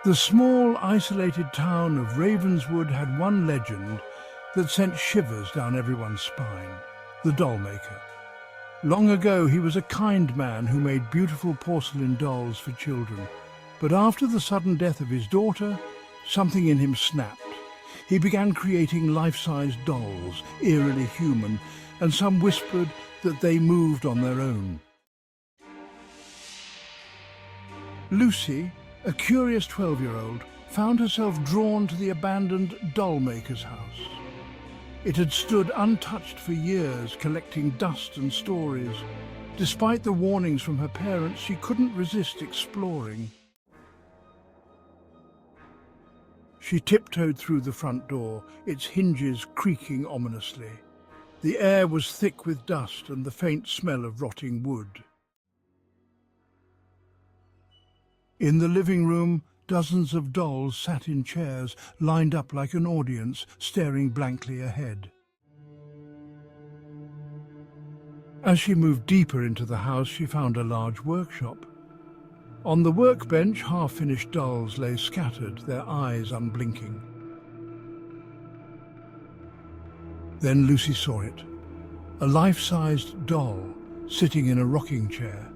The small, isolated town of Ravenswood had one legend that sent shivers down everyone's spine: the Dollmaker. Long ago, he was a kind man who made beautiful porcelain dolls for children. But after the sudden death of his daughter, something in him snapped. He began creating life-size dolls, eerily human, and some whispered that they moved on their own. Lucy, a curious 12-year-old, found herself drawn to the abandoned Dollmaker's house. It had stood untouched for years, collecting dust and stories. Despite the warnings from her parents, she couldn't resist exploring. She tiptoed through the front door, its hinges creaking ominously. The air was thick with dust and the faint smell of rotting wood. In the living room, dozens of dolls sat in chairs, lined up like an audience, staring blankly ahead. As she moved deeper into the house, she found a large workshop. On the workbench, half-finished dolls lay scattered, their eyes unblinking. Then Lucy saw it. A life-sized doll sitting in a rocking chair.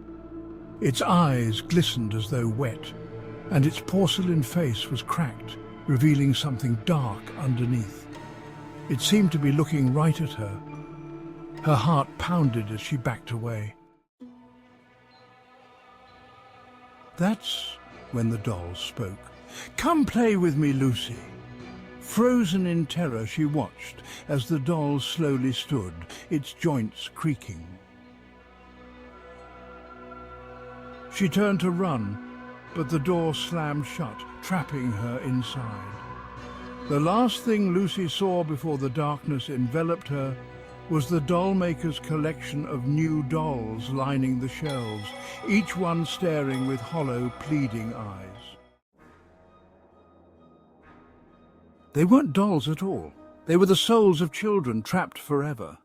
Its eyes glistened as though wet, and its porcelain face was cracked, revealing something dark underneath. It seemed to be looking right at her. Her heart pounded as she backed away. That's when the doll spoke. "Come play with me, Lucy." Frozen in terror, she watched as the doll slowly stood, its joints creaking. She turned to run, but the door slammed shut, trapping her inside. The last thing Lucy saw before the darkness enveloped her was the Dollmaker's collection of new dolls lining the shelves, each one staring with hollow, pleading eyes. They weren't dolls at all. They were the souls of children trapped forever.